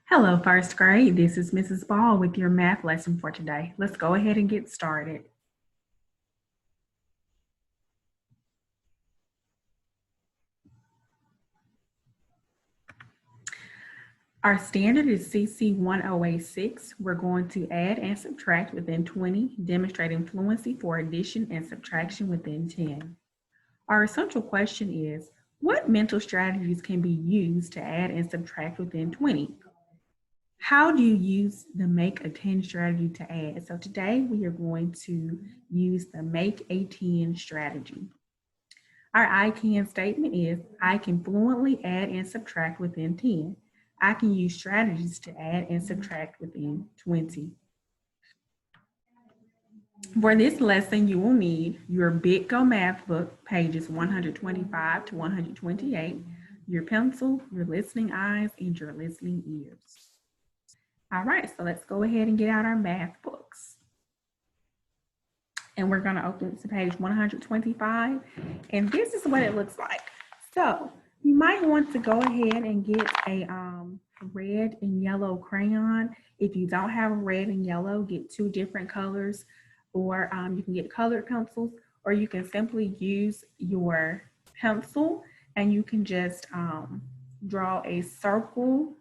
Hello, first grade. This is Mrs. Ball with your math lesson for today. Let's go ahead and get started. Our standard is CC 1086. We're going to add and subtract within 20, demonstrating fluency for addition and subtraction within 10. Our essential question is, what mental strategies can be used to add and subtract within 20? How do you use the make a 10 strategy to add? So today we are going to use the make a 10 strategy. Our I can statement is, I can fluently add and subtract within 10. I can use strategies to add and subtract within 20. For this lesson, you will need your Big Go Math book, pages 125 to 128, your pencil, your listening eyes, and your listening ears. All right, so let's go ahead and get out our math books. And we're going to open to page 125, and this is what it looks like. So you might want to go ahead and get a red and yellow crayon. If you don't have a red and yellow, get two different colors, or you can get colored pencils, or you can simply use your pencil and you can just draw a circle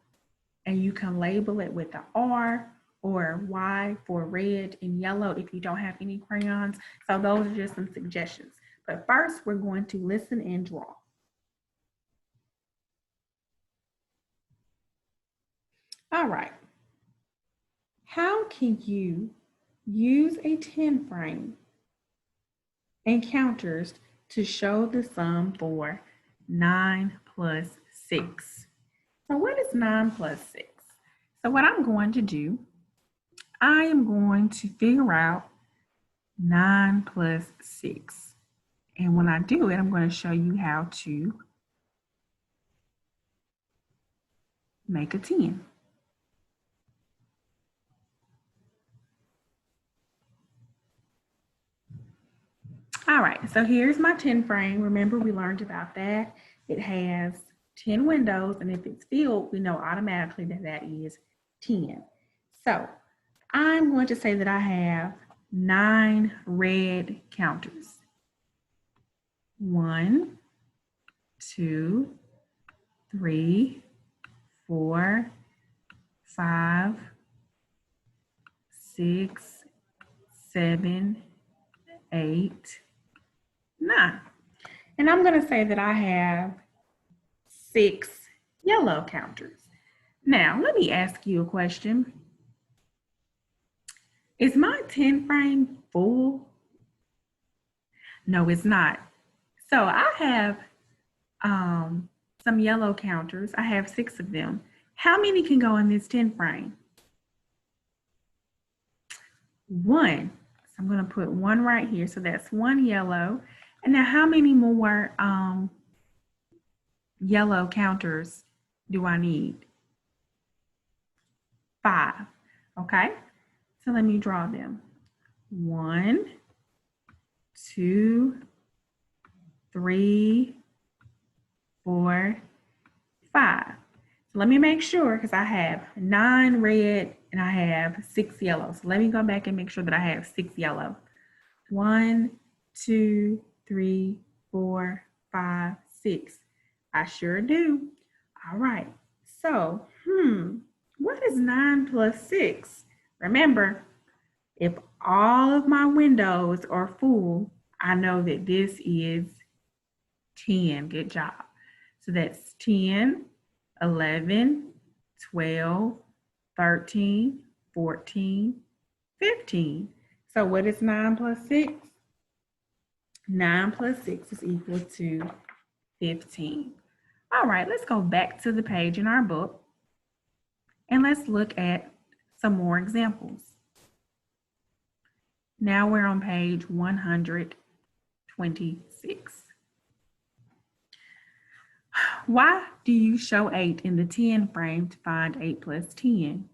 and you can label it with the R or Y for red and yellow if you don't have any crayons. So those are just some suggestions. But first, we're going to listen and draw. All right. How can you use a 10 frame and counters to show the sum for 9 plus 6? So what is 9 plus 6? So what I'm going to do, I am going to figure out 9 plus 6. And when I do it, I'm going to show you how to make a 10. All right, so here's my 10 frame. Remember, we learned about that. It has 10 windows, and if it's filled, we know automatically that that is 10. So I'm going to say that I have 9 red counters. 1, 2, 3, 4, 5, 6, 7, 8, 9. And I'm going to say that I have 6 yellow counters. Now, let me ask you a question. Is my 10 frame full? No, it's not. So I have some yellow counters. I have 6 of them. How many can go in this 10 frame? 1. So I'm going to put 1 right here. So that's 1 yellow. And now how many more yellow counters do I need? 5. Okay. So let me draw them. 1, 2, 3, 4, 5. So let me make sure, because I have 9 red and I have 6 yellow. So let me go back and make sure that I have 6 yellow. 1, 2, 3, 4, 5, 6. I sure do. All right. So, what is 9 plus 6? Remember, if all of my windows are full, I know that this is 10. Good job. So that's 10, 11, 12, 13, 14, 15. So what is 9 plus 6? 9 plus 6 is equal to 15. All right, let's go back to the page in our book and let's look at some more examples. Now we're on page 126. Why do you show 8 in the 10 frame to find 8 plus 10?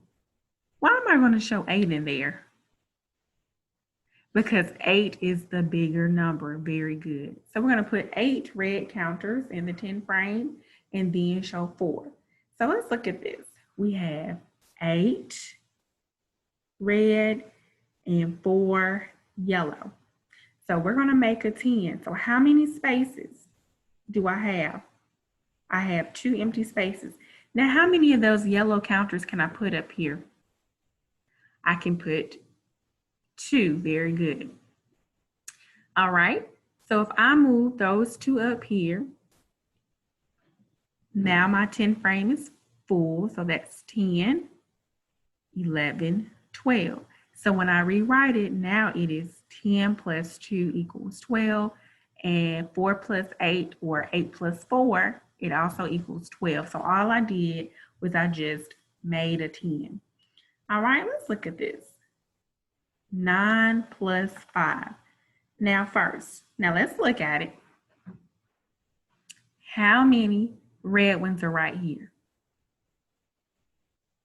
Why am I going to show 8 in there? Because 8 is the bigger number. Very good. So we're going to put 8 red counters in the 10 frame and then show 4. So let's look at this. we have 8 red and 4 yellow. So we're going to make a 10. So how many spaces do I have? I have 2 empty spaces. Now, how many of those yellow counters can I put up here? I can put 2. Very good. All right. So if I move those 2 up here, now my 10 frame is full. So that's 10, 11, 12. So when I rewrite it, now it is 10 plus 2 equals 12, and 4 plus 8, or 8 plus 4, it also equals 12. So all I did was I just made a 10. All right, let's look at this. 9 plus 5. Now let's look at it. How many red ones are right here?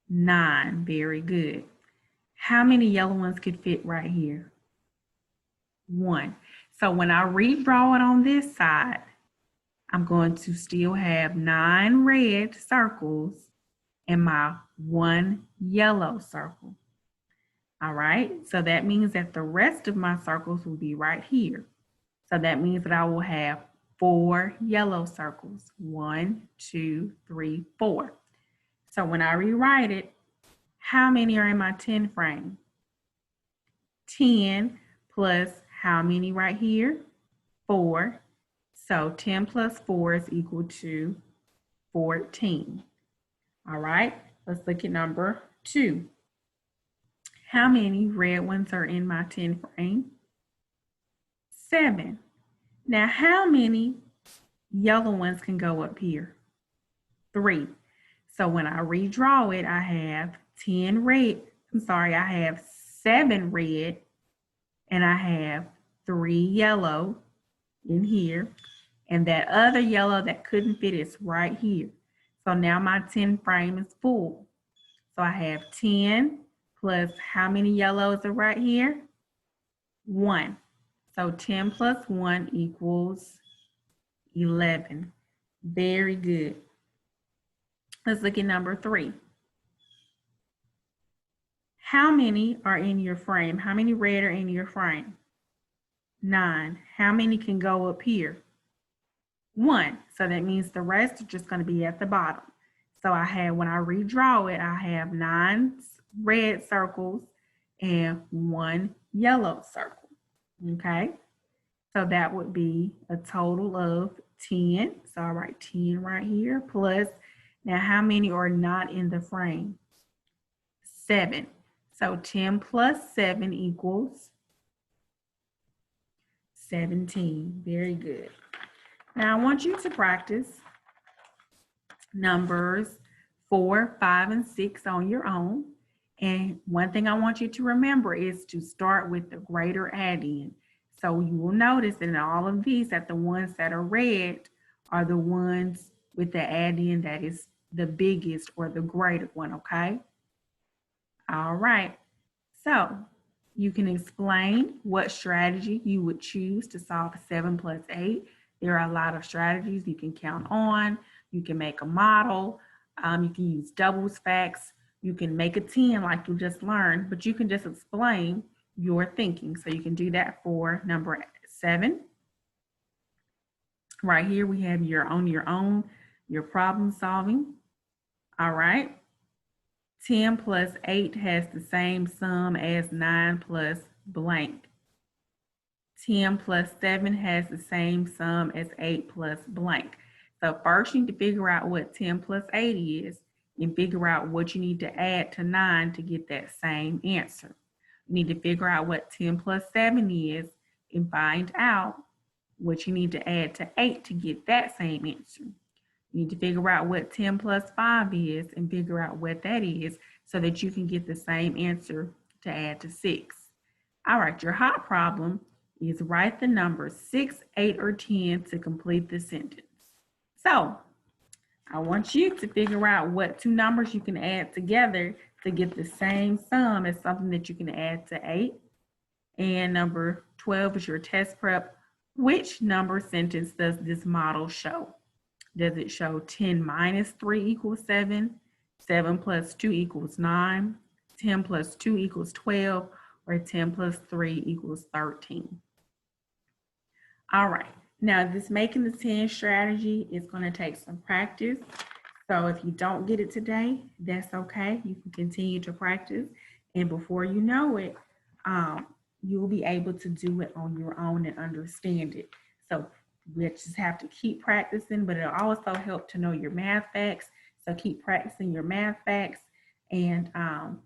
9. Very good. How many yellow ones could fit right here? 1. So when I redraw it on this side, I'm going to still have 9 red circles and my 1 yellow circle. All right, so that means that the rest of my circles will be right here. So that means that I will have 4 yellow circles. 1, 2, 3, 4. So when I rewrite it, how many are in my 10 frame? 10 plus how many right here? 4. So 10 plus 4 is equal to 14. All right, let's look at number 2. How many red ones are in my 10 frame? 7. Now, how many yellow ones can go up here? 3. So when I redraw it, I have 7 red, and I have 3 yellow in here. And that other yellow that couldn't fit is right here. So now my 10 frame is full. So I have 10 plus how many yellows are right here? 1. So 10 plus 1 equals 11. Very good. Let's look at number 3. How many are in your frame? How many red are in your frame? 9. How many can go up here? 1. So that means the rest are just going to be at the bottom. So when I redraw it, I have 9 red circles and 1 yellow circle. Okay. So that would be a total of 10. So I'll write 10 right here plus, now how many are not in the frame? 7. So 10 plus 7 equals 17. Very good. Now I want you to practice numbers 4, 5, and 6 on your own. And one thing I want you to remember is to start with the greater add-in. So you will notice that in all of these, that the ones that are red are the ones with the add-in that is the biggest or the greater one, okay? All right. So you can explain what strategy you would choose to solve 7 plus 8. There are a lot of strategies you can count on. You can make a model. You can use doubles facts. You can make a 10 like you just learned, but you can just explain your thinking. So you can do that for number 7. Right here we have your problem solving. All right. 10 plus 8 has the same sum as 9 plus blank. 10 plus 7 has the same sum as 8 plus blank. So first you need to figure out what 10 plus 8 is and figure out what you need to add to 9 to get that same answer. You need to figure out what 10 plus 7 is and find out what you need to add to 8 to get that same answer. You need to figure out what 10 plus 5 is and figure out what that is so that you can get the same answer to add to 6. All right, your hot problem is write the numbers 6, 8, or 10 to complete the sentence. So I want you to figure out what 2 numbers you can add together to get the same sum as something that you can add to 8. And number 12 is your test prep. Which number sentence does this model show? Does it show 10 minus 3 equals 7? 7 plus 2 equals 9, 10 plus 2 equals 12, or 10 plus 3 equals 13. All right, now this making the 10 strategy is going to take some practice. So if you don't get it today, that's okay. You can continue to practice, and before you know it, you'll be able to do it on your own and understand it. So we just have to keep practicing, but it'll also help to know your math facts. So keep practicing your math facts and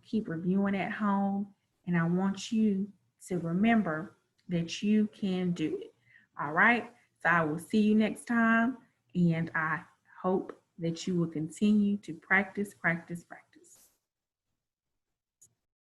keep reviewing at home. And I want you to remember that you can do it. All right. So I will see you next time. And I hope that you will continue to practice, practice, practice.